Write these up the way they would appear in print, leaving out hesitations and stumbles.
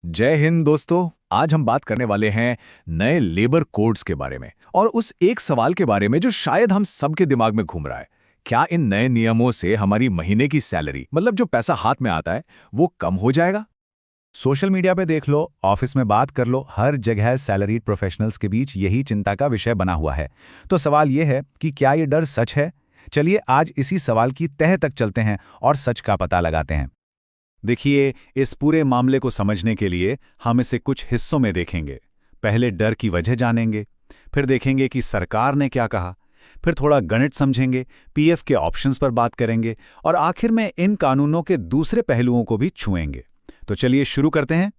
जय हिंद दोस्तों। आज हम बात करने वाले हैं नए लेबर कोड्स के बारे में और उस एक सवाल के बारे में जो शायद हम सबके दिमाग में घूम रहा है। क्या इन नए नियमों से हमारी महीने की सैलरी, मतलब जो पैसा हाथ में आता है, वो कम हो जाएगा? सोशल मीडिया पे देख लो, ऑफिस में बात कर लो, हर जगह सैलरीड प्रोफेशनल्स के बीच यही चिंता का विषय बना हुआ है। तो सवाल ये है कि क्या ये डर सच है? चलिए आज इसी सवाल की तह तक चलते हैं और सच का पता लगाते हैं। देखिए, इस पूरे मामले को समझने के लिए हम इसे कुछ हिस्सों में देखेंगे। पहले डर की वजह जानेंगे, फिर देखेंगे कि सरकार ने क्या कहा, फिर थोड़ा गणित समझेंगे, पीएफ के ऑप्शंस पर बात करेंगे और आखिर में इन कानूनों के दूसरे पहलुओं को भी छुएंगे। तो चलिए शुरू करते हैं।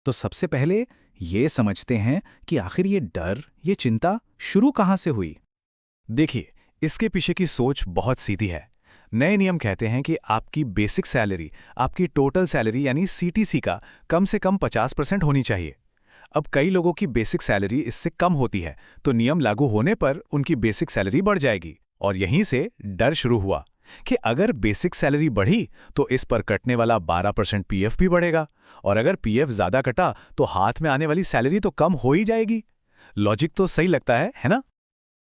तो सबसे पहले ये समझते हैं कि आखिर ये डर, ये चिंता शुरू कहाँ से हुई। देखिए, इसके पीछे की सोच बहुत सीधी है। नए नियम कहते हैं कि आपकी बेसिक सैलरी, आपकी टोटल सैलरी यानी सीटीसी का कम से कम 50% होनी चाहिए। अब कई लोगों की बेसिक सैलरी इससे कम होती है, तो नियम लागू होने पर उनकी बेसिक सैलरी बढ़ जाएगी। और यहीं से डर शुरू हुआ कि अगर बेसिक सैलरी बढ़ी तो इस पर कटने वाला 12% पीएफ भी बढ़ेगा, और अगर पीएफ ज्यादा कटा तो हाथ में आने वाली सैलरी तो कम हो ही जाएगी। लॉजिक तो सही लगता है ना?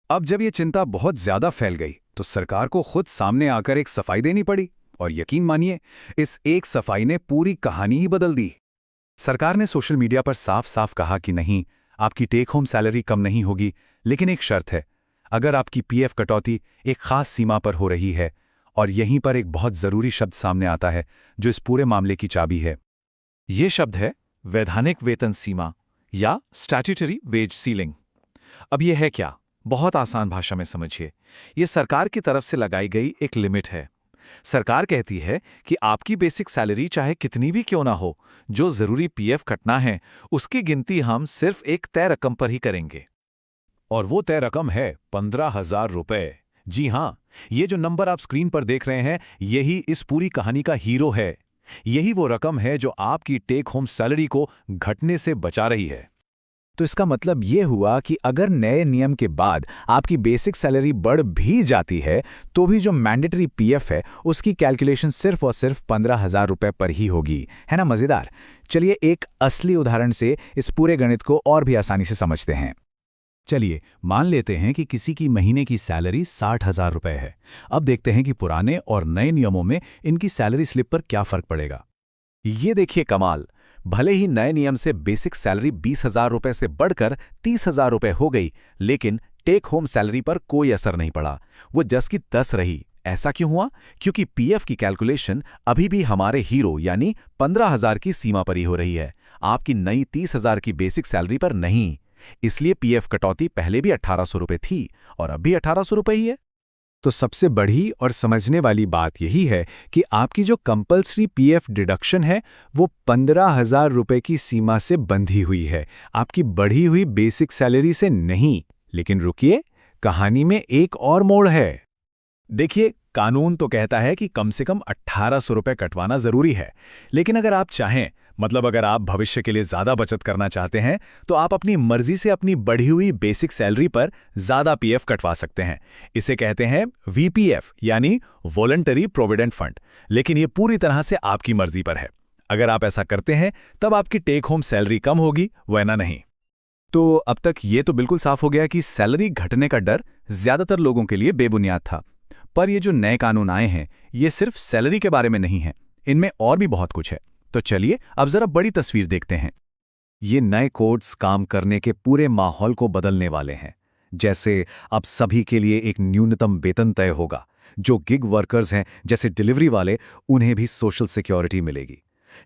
अब जब ये चिंता बहुत ज्यादा फैल गई तो सरकार को खुद सामने आकर एक सफाई देनी पड़ी, और यकीन मानिए, इस एक सफाई ने पूरी कहानी ही बदल दी। सरकार ने सोशल मीडिया पर साफ साफ कहा कि नहीं, आपकी टेक होम सैलरी कम नहीं होगी, लेकिन एक शर्त है, अगर आपकी पीएफ कटौती एक खास सीमा पर हो रही है। और यहीं पर एक बहुत जरूरी शब्द सामने आता है जो इस पूरे मामले की चाबी है। ये शब्द है वैधानिक वेतन सीमा या स्टैट्यूटरी वेज सीलिंग। अब यह है क्या? बहुत आसान भाषा में समझिए। ये सरकार की तरफ से लगाई गई एक लिमिट है। सरकार कहती है कि आपकी बेसिक सैलरी चाहे कितनी भी क्यों ना हो, जो जरूरी पीएफ कटना है उसकी गिनती हम सिर्फ एक तय रकम पर ही करेंगे। और वो तय रकम है 15,000 रुपए। जी हां, ये जो नंबर आप स्क्रीन पर देख रहे हैं, यही इस पूरी कहानी का हीरो है। यही वो रकम है जो आपकी टेक होम सैलरी को घटने से बचा रही है। तो इसका मतलब ये हुआ कि अगर नए नियम के बाद आपकी बेसिक सैलरी बढ़ भी जाती है, तो भी जो मैंडेटरी पीएफ है उसकी कैलकुलेशन सिर्फ और सिर्फ 15,000 रुपए पर ही होगी। है ना मजेदार? चलिए एक असली उदाहरण से इस पूरे गणित को और भी आसानी से समझते हैं। चलिए मान लेते हैं कि किसी की महीने की सैलरी 60,000 रुपए है। अब देखते हैं कि पुराने और नए नियमों में इनकी सैलरी स्लिप पर क्या फर्क पड़ेगा। ये देखिए कमाल, भले ही नए नियम से बेसिक सैलरी 20,000 रुपए से बढ़कर 30,000 रुपए हो गई, लेकिन टेक होम सैलरी पर कोई असर नहीं पड़ा। वो 10 की 10 रही। ऐसा क्यों हुआ? क्योंकि पीएफ की कैलकुलेशन अभी भी हमारे हीरो यानी 15,000 की सीमा पर ही हो रही है, आपकी नई 30,000 की बेसिक सैलरी पर नहीं। इसलिए पीएफ कटौती पहले भी 1,800 रुपए थी और अब भी 1,800 रुपए ही है। तो सबसे बड़ी और समझने वाली बात यही है कि आपकी जो कंपल्सरी पीएफ डिडक्शन है वो 15,000 रुपए की सीमा से बंधी हुई है, आपकी बढ़ी हुई बेसिक सैलरी से नहीं। लेकिन रुकिए, कहानी में एक और मोड़ है। देखिए, कानून तो कहता है कि कम से कम 1,800 रुपए कटवाना जरूरी है, लेकिन अगर आप चाहें, मतलब अगर आप भविष्य के लिए ज्यादा बचत करना चाहते हैं, तो आप अपनी मर्जी से अपनी बढ़ी हुई बेसिक सैलरी पर ज्यादा पीएफ कटवा सकते हैं। इसे कहते हैं वीपीएफ यानी वॉलंटरी प्रोविडेंट फंड। लेकिन ये पूरी तरह से आपकी मर्जी पर है। अगर आप ऐसा करते हैं तब आपकी टेक होम सैलरी कम होगी, वरना नहीं। तो अब तक ये तो बिल्कुल साफ हो गया कि सैलरी घटने का डर ज्यादातर लोगों के लिए बेबुनियाद था। पर ये जो नए कानून आए हैं, ये सिर्फ सैलरी के बारे में नहीं है, इनमें और भी बहुत कुछ है। तो चलिए अब जरा बड़ी तस्वीर देखते हैं। ये नए कोड्स काम करने के पूरे माहौल को बदलने वाले हैं। जैसे अब सभी के लिए एक न्यूनतम वेतन तय होगा। जो गिग वर्कर्स हैं, जैसे डिलीवरी वाले, उन्हें भी सोशल सिक्योरिटी मिलेगी।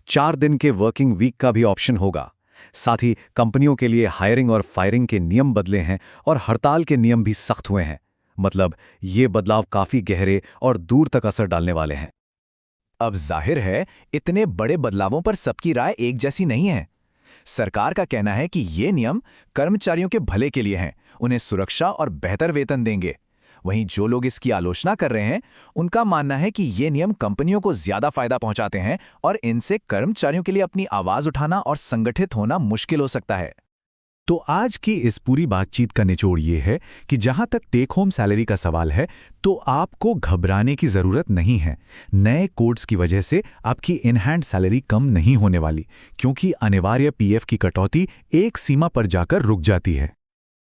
4 दिन के वर्किंग वीक का भी ऑप्शन होगा। साथ ही कंपनियों के लिए हायरिंग और फायरिंग के नियम बदले हैं और हड़ताल के नियम भी सख्त हुए हैं। मतलब ये बदलाव काफी गहरे और दूर तक असर डालने वाले हैं। अब जाहिर है, इतने बड़े बदलावों पर सबकी राय एक जैसी नहीं है। सरकार का कहना है कि ये नियम कर्मचारियों के भले के लिए हैं, उन्हें सुरक्षा और बेहतर वेतन देंगे। वहीं जो लोग इसकी आलोचना कर रहे हैं, उनका मानना है कि ये नियम कंपनियों को ज्यादा फायदा पहुंचाते हैं और इनसे कर्मचारियों के लिए अपनी आवाज उठाना और संगठित होना मुश्किल हो सकता है। तो आज की इस पूरी बातचीत का निचोड़ ये है कि जहां तक टेक होम सैलरी का सवाल है, तो आपको घबराने की ज़रूरत नहीं है। नए कोड्स की वजह से आपकी इन हैंड सैलरी कम नहीं होने वाली, क्योंकि अनिवार्य पीएफ की कटौती एक सीमा पर जाकर रुक जाती है।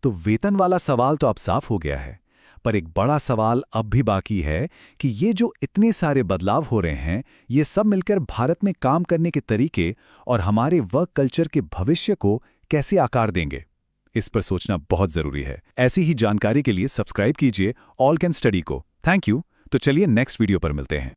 तो वेतन वाला सवाल तो अब साफ हो गया है, पर एक बड़ा सवाल अब भी बाकी है कि ये जो इतने सारे बदलाव हो रहे हैं, ये सब मिलकर भारत में काम करने के तरीके और हमारे वर्क कल्चर के भविष्य को कैसे आकार देंगे। इस पर सोचना बहुत जरूरी है। ऐसी ही जानकारी के लिए सब्सक्राइब कीजिए ऑल कैन स्टडी को। Thank you. तो चलिए नेक्स्ट वीडियो पर मिलते हैं।